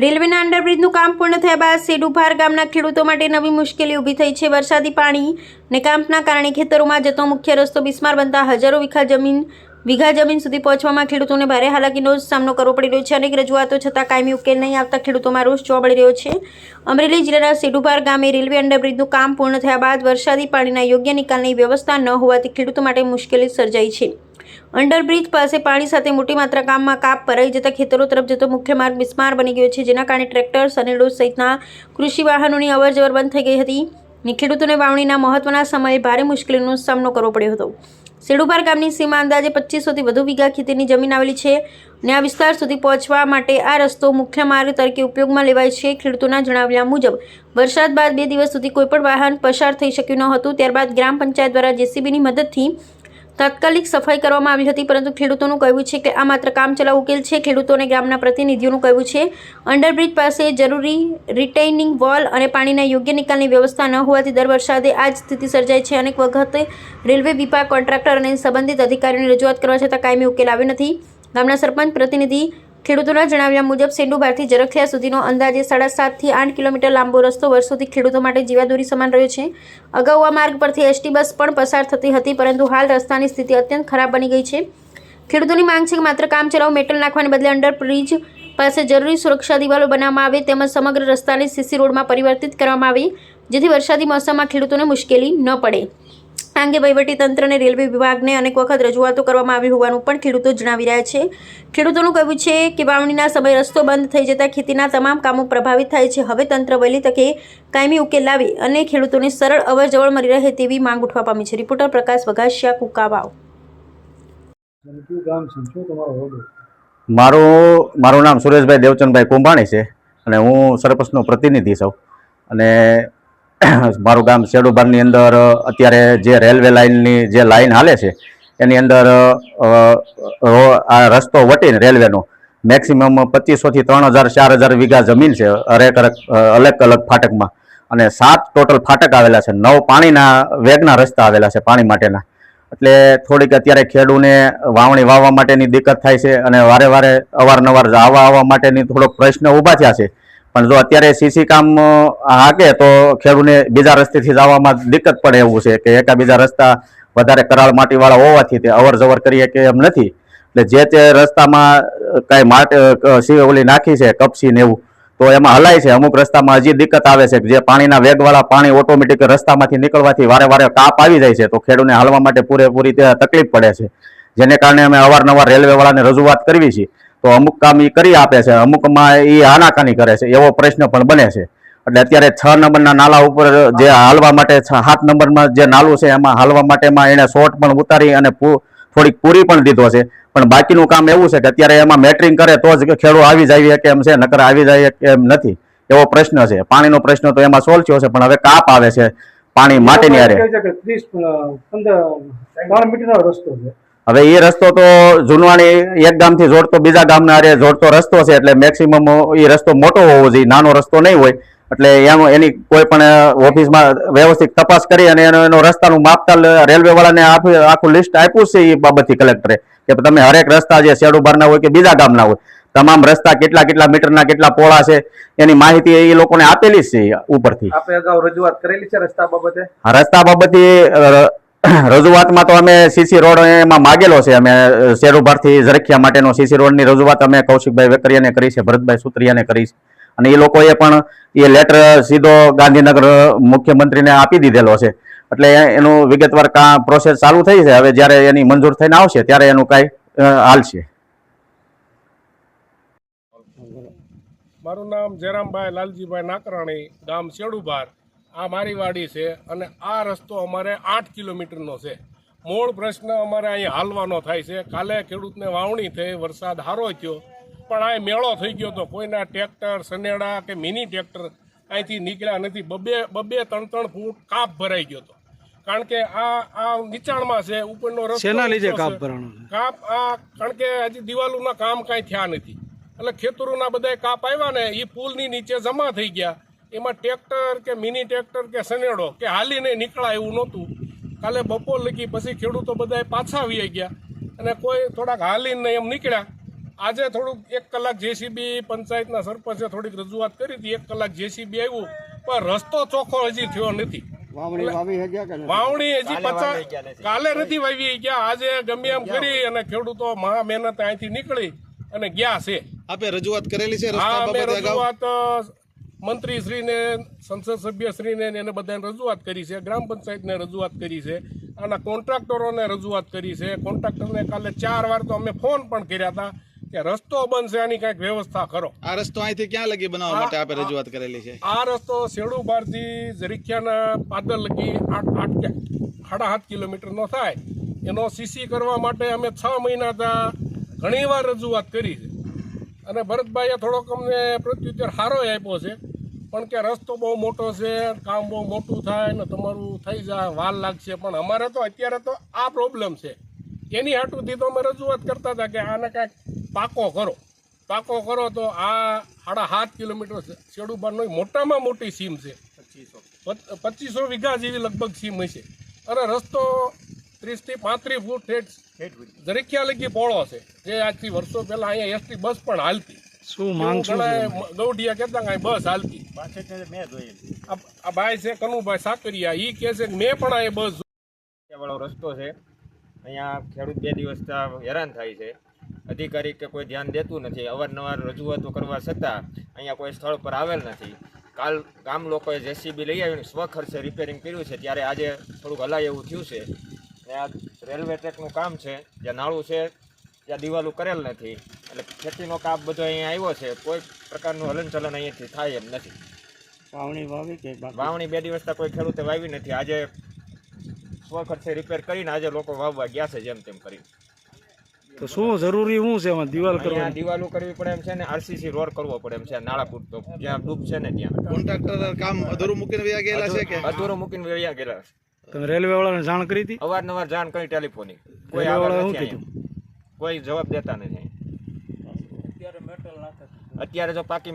રેલવેના અંડરબ્રિજનું કામ પૂર્ણ થયા બાદ સેડુભાર ગામના ખેડૂતો માટે નવી મુશ્કેલી ઊભી થઈ છે। વરસાદી પાણીને કાંપના કારણે ખેતરોમાં જતો મુખ્ય રસ્તો બિસ્માર બનતા હજારો વીઘા જમીન સુધી પહોંચવામાં ખેડૂતોને ભારે હાલાકીનો સામનો કરવો પડી રહ્યો છે। અનેક રજૂઆતો છતાં કાયમી ઉકેલ નહીં આવતા ખેડૂતોમાં રોષ જોવા મળી રહ્યો છે। અમરેલી જિલ્લાના સેડુભાર ગામે રેલવે અંડરબ્રિજનું કામ પૂર્ણ થયા બાદ વરસાદી પાણીના યોગ્ય નિકાલની વ્યવસ્થા ન હોવાથી ખેડૂતો માટે મુશ્કેલી સર્જાઈ છે। અંડરબ્રિજ પાસે પાણી સાથે મોટી માત્રા ગામમાં કાપ ભરાઈ જતા ખેતરો તરફ જતો મુખ્ય માર્ગ બિસ્માર બની ગયો છે, જેના કારણે ટ્રેક્ટર, સનેડો સહિતના કૃષિ વાહનોની અવરજવર બંધ થઈ ગઈ હતી અને ખેડૂતોને વાવણીના મહત્વના સમયે ભારે મુશ્કેલીનો સામનો કરવો પડ્યો હતો। સેડુભાર ગામની સીમા અંદાજે 2500થી વધુ વીઘા ખેતીની જમીન આવેલી છે અને આ વિસ્તાર સુધી પહોંચવા માટે આ રસ્તો મુખ્ય માર્ગ તરીકે ઉપયોગમાં લેવાય છે। ખેડૂતોના જણાવ્યા મુજબ વરસાદ બાદ 2 દિવસ સુધી કોઈપણ વાહન પસાર થઈ શક્યું ન હતું। ત્યારબાદ ગ્રામ પંચાયત દ્વારા જેસીબીની મદદથી તાત્કાલિક સફાઈ કરવામાં આવી હતી, પરંતુ ખેડૂતોનું કહેવું છે કે આ માત્ર કામચલાઉ ઉકેલ છે। ખેડૂતોને ગ્રામના પ્રતિનિધિઓનું કહેવું છે અંડરબ્રિજ પાસે જરૂરી રિટેઇનિંગ વોલ અને પાણીના યોગ્ય નિકાલની વ્યવસ્થા ન હોવાથી દર વરસાદે આ જ સ્થિતિ સર્જાય છે। અનેક વખત રેલવે વિભાગ, કોન્ટ્રાક્ટર અને સંબંધિત અધિકારીઓને રજૂઆત કરવા છતાં કાયમી ઉકેલ આવ્યો નથી। ગામના સરપંચ પ્રતિનિધિ ખેડૂતોના જણાવ્યા મુજબ સેડુભારથી જરખિયા સુધીનો અંદાજે 7.5 થી 8 કિલોમીટર લાંબો રસ્તો વર્ષોથી ખેડૂતો માટે જીવાદોરી સમાન રહ્યો છે। અગાઉ આ માર્ગ પરથી એસટી બસ પણ પસાર થતી હતી, પરંતુ હાલ રસ્તાની સ્થિતિ અત્યંત ખરાબ બની ગઈ છે। ખેડૂતોની માંગ છે કે માત્ર કામચલાઉ મેટલ નાખવાને બદલે અંડરબ્રિજ પાસે જરૂરી સુરક્ષા દિવાલો બનાવવામાં આવે તેમજ સમગ્ર રસ્તાને સીસી રોડમાં પરિવર્તિત કરવામાં આવે, જેથી વરસાદી મોસમમાં ખેડૂતોને મુશ્કેલી ન પડે। આ અંગે વહીવટીતંત્ર અને રેલવે વિભાગને અનેક વખત રજૂઆતો કરવામાં આવી હોવાનું પણ ખેડૂતો જણાવી રહ્યા છે। ખેડૂતોનું કહેવું છે કે વાવણીના સમયે રસ્તો બંધ થઈ જતાં ખેતીના તમામ કામો પ્રભાવિત થાય છે। હવે તંત્ર વહેલી તકે કાયમી ઉકેલ લાવે અને ખેડૂતોને સરળ અવરજવર મળી રહે તેવી માંગ ઉઠવા પામી છે। રિપોર્ટર પ્રકાશ વઘાસિયા, કુકાવાવ। મારું નામ સુરેશભાઈ દેવચંદભાઈ કુંભાણી છે અને હું સરપંચનો પ્રતિનિધિ છું અને મારું ગામ સેડુભારની અંદર અત્યારે જે રેલવે લાઇનની જે લાઇન હાલે છે એની અંદર આ રસ્તો વટીને રેલવેનો મેક્સિમમ 2500થી 3000 4000 વીઘા જમીન છે અલગ અલગ ફાટકમાં અને 7 ટોટલ ફાટક આવેલા છે, 9 પાણીના વેગના રસ્તા આવેલા છે પાણી માટેના। એટલે થોડીક અત્યારે ખેડૂને વાવણી વાવવા માટેની દિક્કત થાય છે અને વારે વારે અવારનવાર આવવા માટેની થોડોક પ્રશ્ન ઊભા થયા છે। પણ જો અત્યારે સીસી કામ હાકે તો ખેડૂને બીજા રસ્તેથી જવામાં દિક્કત પડે એવું છે કે એકાબીજા રસ્તા વધારે કરાળ માટીવાળા હોવાથી તે અવર જવર કરીએ કે એમ નથી। એટલે જે તે રસ્તામાં કાંઈ માટી ઓલી નાખી છે કપસી ને એવું તો એમાં હલાય છે। અમુક રસ્તામાં હજી દિક્કત આવે છે કે જે પાણીના વેગવાળા પાણી ઓટોમેટિક રસ્તામાંથી નીકળવાથી વારે વારે કાપ આવી જાય છે તો ખેડૂને હાલવા માટે પૂરેપૂરી તકલીફ પડે છે, જેને કારણે અમે અવારનવાર રેલવેવાળાને રજૂઆત કરવી છે તો અમુક કામ એ કરી આપે છે, અમુકમાં એ આનાકાની કરે છે, એવો પ્રશ્ન પણ બને છે। એટલે અત્યારે 6 નંબરના નાલા ઉપર જે હાલવા માટે 7 નંબરમાં જે નાલું છે એમાં હાલવા માટેમાં એને શોર્ટ પણ ઉતારી અને થોડીક પૂરી પણ દીધો છે, પણ બાકીનું કામ એવું છે કે અત્યારે એમાં મેટરિંગ કરે તો જ ખેડૂ આવી જાય કે એમ છે, નકર આવી જાય કે એમ નથી, એવો પ્રશ્ન છે। પાણીનો પ્રશ્ન તો એમાં સોલ્વ થયો છે, પણ હવે કાપ આવે છે પાણી માટેની આરે। 30-15 મીટરનો રસ્તો છે। હવે એ રસ્તો તો જુનવાણી એક ગામથી જોડતો બીજા ગામના આરે જોડતો રસ્તો છે, એટલે મેક્સિમમ એ રસ્તો મોટો હોવો જોઈએ, નાનો રસ્તો નહીં હોય। એટલે એની કોઈ પણ ઓફિસમાં વ્યવસ્થિત તપાસ કરી અને એનો રસ્તાનું માપતાલ રેલવેવાળાને આખું લિસ્ટ આપ્યું છે એ બાબતથી કલેક્ટરે કે તમે હરેક રસ્તા જે સેડુભારના હોય કે બીજા ગામના હોય તમામ રસ્તા કેટલા મીટરના કેટલા પહોળા છે એની માહિતી એ લોકોને આપેલી જ છે ઉપરથી। આપણે અગાઉ રજૂઆત કરેલી છે રસ્તા બાબતે? હા, રસ્તા બાબતે રજૂઆતમાં તો અમે સીસી રોડ એમાં માગેલો છે, અમે સેડુભારથી જરખિયા માટેનો સીસી રોડની રજૂઆત અમે કૌશિકભાઈ વેકરિયાને કરી છે, ભરતભાઈ સુત્રિયાને કરી છે અને એ લોકોએ પણ એ લેટર સીધો ગાંધીનગર મુખ્યમંત્રીને આપી દીધેલો છે। એટલે એનું વિગતવાર પ્રોસેસ ચાલુ થઈ છે, હવે જ્યારે એની મંજૂર થઈને આવશે ત્યારે એનું કાંઈ હાલશે। મારું નામ જયરામભાઈ લાલજીભાઈ નાકરાણી, ગામ સેડુભાર। આ મારી વાડી છે અને આ રસ્તો અમારે 8 કિલોમીટરનો છે। મૂળ પ્રશ્ન અમારે અહીં હાલવાનો થાય છે। કાલે ખેડૂતને વાવણી થઈ, વરસાદ સારો થયો, પણ આ મેળો થઈ ગયો તો કોઈના ટ્રેક્ટર, સનેડા કે મિની ટ્રેક્ટર અહીંથી નીકળ્યા નથી। બબે 3 ફૂટ કાપ ભરાઈ ગયો હતો, કારણ કે આ નીચાણમાં છે, ઉપરનો રસ્તો શેના લીધે કાપ ભરાણો? કારણ કે હજી દિવાલોના કામ કાંઈ થયા નથી, એટલે ખેતરોના બધા કાપ આવ્યા ને એ પુલની નીચે જમા થઈ ગયા। એમાં ટ્રેક્ટર કે મિની ટ્રેક્ટર કે સનેડો કે હાલીને નીકળાય એવું નહોતું। કાલે બપોર લગી પછી ખેડૂતો બધા પાછા આવી ગયા અને કોઈ થોડાક હાલીને એમ નીકળ્યા આજે થોડુંક 1 કલાક જેસીબી પંચાયતના સરપંચે થોડીક રજૂઆત કરી હતી, 1 કલાક જેસીબી આવ્યું, પણ રસ્તો ચોખ્ખો હજી થયો નથી. વાવણી હજી 50 કાલે નથી વાવી ગયા. આજે ગમે એમ કરી અને ખેડૂતો મહા મહેનત અહીંથી નીકળી અને ગયા છે. આપે રજૂઆત કરેલી છે હા, રસ્તા અમે બાબતે અગાઉ? રજૂઆત મંત્રીશ્રીને, સંસદ સભ્યશ્રીને એને બધાને રજૂઆત કરી છે, ગ્રામ પંચાયતને રજૂઆત કરી છે, આના કોન્ટ્રાક્ટરોને રજૂઆત કરી છે. કોન્ટ્રાક્ટરને કાલે 4 વાર તો અમે ફોન પણ કર્યા હતા કે રસ્તો બનશે, આની કંઈક વ્યવસ્થા કરો. આ રસ્તો અહીંથી ક્યાં લગી બનાવવા માટે આપે રજૂઆત કરેલી છે? આ રસ્તો શેડુબારથી ઝરીખિયાના પાદર લગી 8.5 કિલોમીટરનો થાય. એનો સીસી કરવા માટે અમે 6 મહિના ઘણી વાર રજૂઆત કરી છે અને ભરતભાઈએ થોડોક અમને પ્રત્યુત્તર સારો આપ્યો છે, પણ કે રસ્તો બહુ મોટો છે, કામ બહુ મોટું થાય ને તમારું થઈ જાય, વાર લાગશે. પણ અમારે તો અત્યારે તો આ પ્રોબ્લેમ છે, એની હાટુથી તો અમે રજૂઆત કરતા હતા કે આને કાંઈક પાકો કરો તો આ 7.5 કિલોમીટર શેડુબારનો મોટામાં મોટી સીમ છે. 2500 વીઘા જેવી લગભગ સીમ હશે અને રસ્તો 30 થી 35 ફૂટ ઝરીખિયા લગી પહોળો છે, જે આજથી વર્ષો પહેલા અહીંયા એસટી બસ પણ હાલતી. શું માંગ શું છે? ગૌડિયા કહેતા કે અહીં બસ હાલતી. આ ભાઈ છે કનુભાઈ સાકરિયા, એ કહે છે કે મેં પણ અહીં બસ વાળો રસ્તો છે. અહીંયા ખેડૂત 2 દિવસથી હેરાન થાય છે. અધિકારી કે કોઈ ધ્યાન દેતું નથી. અવારનવાર રજૂઆતો કરવા છતાં અહીંયા કોઈ સ્થળ પર આવેલ નથી. કાલ ગામ લોકોએ જેસીબી લઈ આવીને સ્વખર્ચે રિપેરિંગ કર્યું છે, ત્યારે આજે થોડુંક હલાય એવું થયું છે. ને આ રેલવે ટ્રેકનું કામ છે, જ્યાં નાળું છે ત્યાં દિવાલું કરેલ નથી, એટલે ખેતીનો કાપ બધો અહીંયા આવ્યો છે. કોઈ પ્રકારનું હલનચલન અહીંયાથી થાય એમ નથી. વાવણી 2 દિવસથી કોઈ ખેડૂતે વાવી નથી. આજે સ્વખર્ચે રિપેર કરીને આજે લોકો વાવવા ગયા છે જેમ તેમ કરી. તો શું જરૂરી શું છે એમાં દિવાલ અહીંયા કરવાની? દિવાલો કરવી પડે એમ છે ને આરસીસી રોડ કરવો પડે એમ છે. નાળા પૂરતો જ્યાં ડૂબ છે ને ત્યાં કોન્ટ્રાક્ટર કામ અધૂરું મૂકીને વયા ગયેલા છે કે? અધૂરો મૂકીને વયા ગયેલા છે. તમે રેલવે વાળાને જાણ કરી હતી? અવારનવાર જાણ કરી ટેલિફોનિક, કોઈ રેલવે વાળાએ આગળ શું નથી કીધું? અહીંયા. કોઈ જવાબ દેતા નથી. અત્યારે જો પાકી